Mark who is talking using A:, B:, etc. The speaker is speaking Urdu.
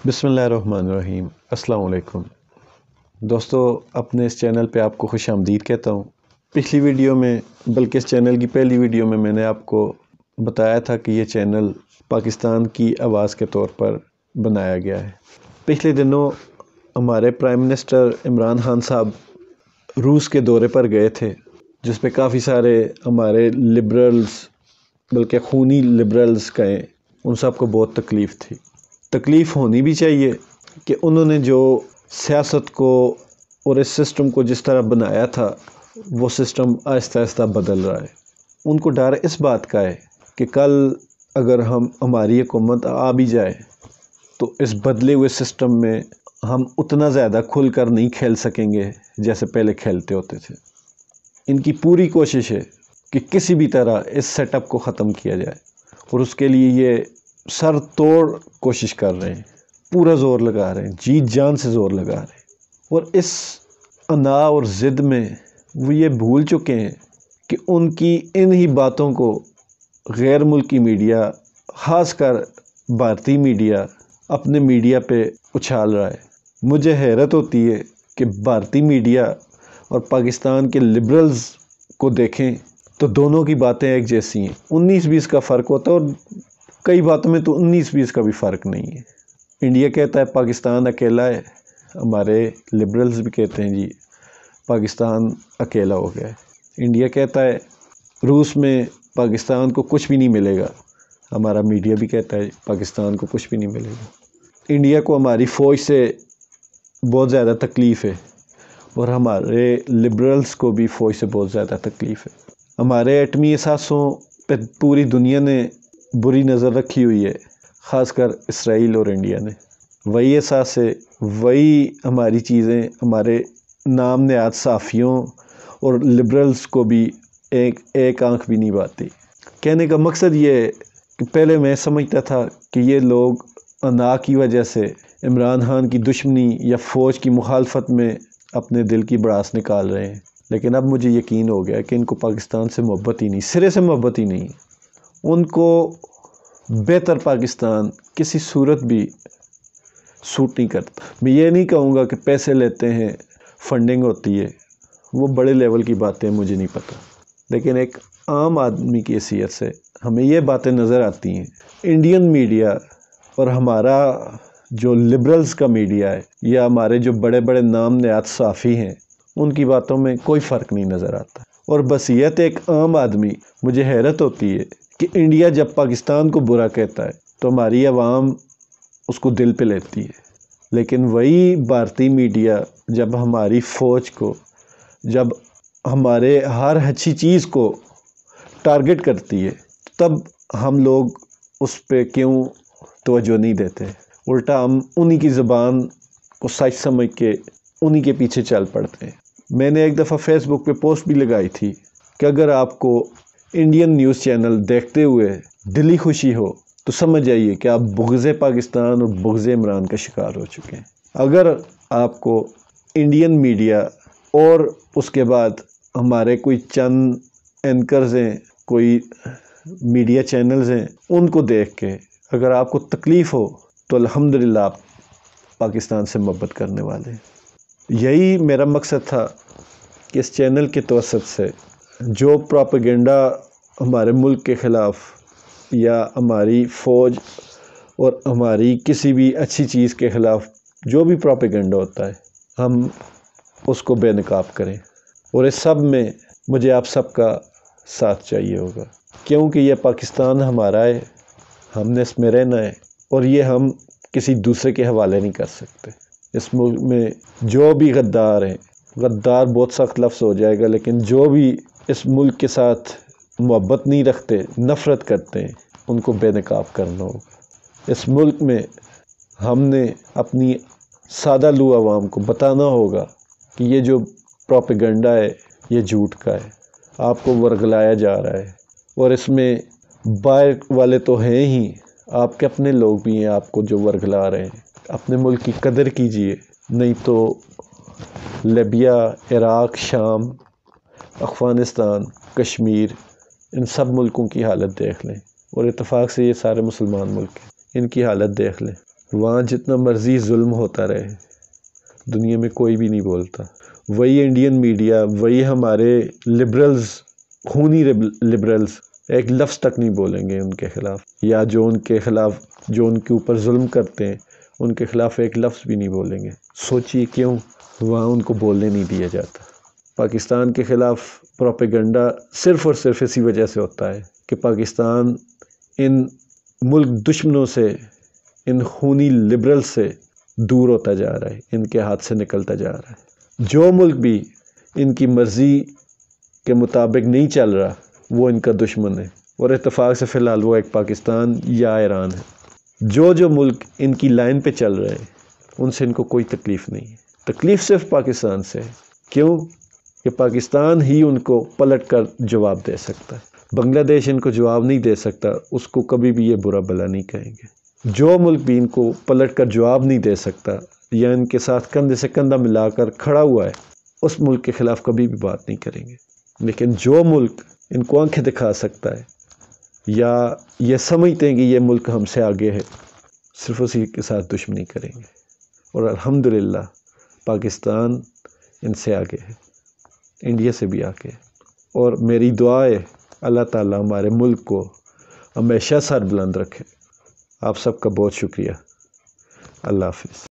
A: بسم اللہ الرحمن الرحیم۔ السلام علیکم دوستو، اپنے اس چینل پہ آپ کو خوش آمدید کہتا ہوں۔ پچھلی ویڈیو میں، بلکہ اس چینل کی پہلی ویڈیو میں نے آپ کو بتایا تھا کہ یہ چینل پاکستان کی آواز کے طور پر بنایا گیا ہے۔ پچھلے دنوں ہمارے پرائم منسٹر عمران خان صاحب روس کے دورے پر گئے تھے، جس پہ کافی سارے ہمارے لبرلز، بلکہ خونی لبرلز کہیں، ان سب کو بہت تکلیف تھی۔ تکلیف ہونی بھی چاہیے کہ انہوں نے جو سیاست کو اور اس سسٹم کو جس طرح بنایا تھا، وہ سسٹم آہستہ آہستہ بدل رہا ہے۔ ان کو ڈر اس بات کا ہے کہ کل اگر ہماری حکومت آ بھی جائے تو اس بدلے ہوئے سسٹم میں ہم اتنا زیادہ کھل کر نہیں کھیل سکیں گے جیسے پہلے کھیلتے ہوتے تھے۔ ان کی پوری کوشش ہے کہ کسی بھی طرح اس سیٹ اپ کو ختم کیا جائے، اور اس کے لیے یہ سر توڑ کوشش کر رہے ہیں، پورا زور لگا رہے ہیں، جی جان سے زور لگا رہے ہیں۔ اور اس انا اور ضد میں وہ یہ بھول چکے ہیں کہ ان کی انہی باتوں کو غیر ملکی میڈیا، خاص کر بھارتی میڈیا، اپنے میڈیا پہ اچھال رہا ہے۔ مجھے حیرت ہوتی ہے کہ بھارتی میڈیا اور پاکستان کے لبرلز کو دیکھیں تو دونوں کی باتیں ایک جیسی ہیں۔ 19-20 کا فرق ہوتا ہے، اور کئی باتوں میں تو 19-20 کا بھی فرق نہیں ہے۔ انڈیا کہتا ہے پاکستان اکیلا ہے، ہمارے لبرلز بھی کہتے ہیں جی پاکستان اکیلا ہو گیا ہے۔ انڈیا کہتا ہے روس میں پاکستان کو کچھ بھی نہیں ملے گا، ہمارا میڈیا بھی کہتا ہے پاکستان کو کچھ بھی نہیں ملے گا۔ انڈیا کو ہماری فوج سے بہت زیادہ تکلیف ہے، اور ہمارے لبرلز کو بھی فوج سے بہت زیادہ تکلیف ہے۔ ہمارے ایٹمی اثاثوں پہ پوری دنیا نے بری نظر رکھی ہوئی ہے، خاص کر اسرائیل اور انڈیا نے۔ وہی اثاثے، وہی ہماری چیزیں ہمارے نام نہاد صحافیوں اور لبرلز کو بھی ایک آنکھ بھی نہیں بھاتی۔ کہنے کا مقصد یہ ہے کہ پہلے میں سمجھتا تھا کہ یہ لوگ انا کی وجہ سے عمران خان کی دشمنی یا فوج کی مخالفت میں اپنے دل کی بڑاس نکال رہے ہیں، لیکن اب مجھے یقین ہو گیا کہ ان کو پاکستان سے محبت ہی نہیں، سرے سے محبت ہی نہیں۔ ان کو بہتر پاکستان کسی صورت بھی سوٹ نہیں کرتا۔ میں یہ نہیں کہوں گا کہ پیسے لیتے ہیں، فنڈنگ ہوتی ہے، وہ بڑے لیول کی باتیں مجھے نہیں پتہ، لیکن ایک عام آدمی کی حیثیت سے ہمیں یہ باتیں نظر آتی ہیں۔ انڈین میڈیا اور ہمارا جو لبرلز کا میڈیا ہے، یا ہمارے جو بڑے بڑے نام نہاد صحافی ہیں، ان کی باتوں میں کوئی فرق نہیں نظر آتا۔ اور بصیرت ایک عام آدمی، مجھے حیرت ہوتی ہے کہ انڈیا جب پاکستان کو برا کہتا ہے تو ہماری عوام اس کو دل پہ لیتی ہے، لیکن وہی بھارتی میڈیا جب ہماری فوج کو، جب ہمارے ہر اچھی چیز کو ٹارگٹ کرتی ہے، تب ہم لوگ اس پہ کیوں توجہ نہیں دیتے؟ الٹا ہم انہی کی زبان کو سچ سمجھ کے انہی کے پیچھے چل پڑتے ہیں۔ میں نے ایک دفعہ فیس بک پہ پوسٹ بھی لگائی تھی کہ اگر آپ کو انڈین نیوز چینل دیکھتے ہوئے دلی خوشی ہو تو سمجھ جائیے کہ آپ بغض پاکستان اور بغض عمران کا شکار ہو چکے ہیں۔ اگر آپ کو انڈین میڈیا اور اس کے بعد ہمارے کوئی چند اینکرز ہیں، کوئی میڈیا چینلز ہیں، ان کو دیکھ کے اگر آپ کو تکلیف ہو تو الحمدللہ آپ پاکستان سے محبت کرنے والے ہیں۔ یہی میرا مقصد تھا کہ اس چینل کے توسط سے جو پروپیگنڈا ہمارے ملک کے خلاف یا ہماری فوج اور ہماری کسی بھی اچھی چیز کے خلاف جو بھی پروپیگنڈا ہوتا ہے، ہم اس کو بے نقاب کریں۔ اور اس سب میں مجھے آپ سب کا ساتھ چاہیے ہوگا، کیونکہ یہ پاکستان ہمارا ہے، ہم نے اس میں رہنا ہے، اور یہ ہم کسی دوسرے کے حوالے نہیں کر سکتے۔ اس ملک میں جو بھی غدار ہیں، غدار بہت سخت لفظ ہو جائے گا، لیکن جو بھی اس ملک کے ساتھ محبت نہیں رکھتے، نفرت کرتے ہیں، ان کو بے نقاب کرنا ہوگا۔ اس ملک میں ہم نے اپنی سادہ لو عوام کو بتانا ہوگا کہ یہ جو پروپیگنڈا ہے یہ جھوٹ کا ہے، آپ کو ورگلایا جا رہا ہے، اور اس میں باہر والے تو ہیں ہی، آپ کے اپنے لوگ بھی ہیں آپ کو جو ورگلا رہے ہیں۔ اپنے ملک کی قدر کیجئے، نہیں تو لیبیا، عراق، شام، افغانستان، کشمیر، ان سب ملکوں کی حالت دیکھ لیں، اور اتفاق سے یہ سارے مسلمان ملک ہیں، ان کی حالت دیکھ لیں۔ وہاں جتنا مرضی ظلم ہوتا رہے دنیا میں کوئی بھی نہیں بولتا، وہی انڈین میڈیا، وہی ہمارے لبرلز، خونی لبرلز ایک لفظ تک نہیں بولیں گے ان کے خلاف، یا جو ان کے خلاف، جو ان کے اوپر ظلم کرتے ہیں ان کے خلاف ایک لفظ بھی نہیں بولیں گے۔ سوچئے کیوں؟ وہاں ان کو بولنے نہیں دیا جاتا۔ پاکستان کے خلاف پروپیگنڈا صرف اور صرف اسی وجہ سے ہوتا ہے کہ پاکستان ان ملک دشمنوں سے، ان خونی لبرل سے دور ہوتا جا رہا ہے، ان کے ہاتھ سے نکلتا جا رہا ہے۔ جو ملک بھی ان کی مرضی کے مطابق نہیں چل رہا وہ ان کا دشمن ہے، اور اتفاق سے فی الحال وہ ایک پاکستان یا ایران ہے۔ جو ملک ان کی لائن پہ چل رہے ہیں ان سے ان کو کوئی تکلیف نہیں ہے، تکلیف صرف پاکستان سے ہے۔ کیوں؟ کہ پاکستان ہی ان کو پلٹ کر جواب دے سکتا ہے، بنگلہ دیش ان کو جواب نہیں دے سکتا، اس کو کبھی بھی یہ برا بھلا نہیں کہیں گے۔ جو ملک بھی ان کو پلٹ کر جواب نہیں دے سکتا یا ان کے ساتھ کندھے سے کندھا ملا کر کھڑا ہوا ہے اس ملک کے خلاف کبھی بھی بات نہیں کریں گے۔ لیکن جو ملک ان کو آنکھیں دکھا سکتا ہے یا یہ سمجھتے ہیں کہ یہ ملک ہم سے آگے ہے، صرف اسی کے ساتھ دشمنی کریں گے، اور الحمدللہ پاکستان ان سے آگے ہے، انڈیا سے بھی آگے ہے۔ اور میری دعا ہے اللہ تعالیٰ ہمارے ملک کو ہمیشہ سر بلند رکھے۔ آپ سب کا بہت شکریہ۔ اللہ حافظ۔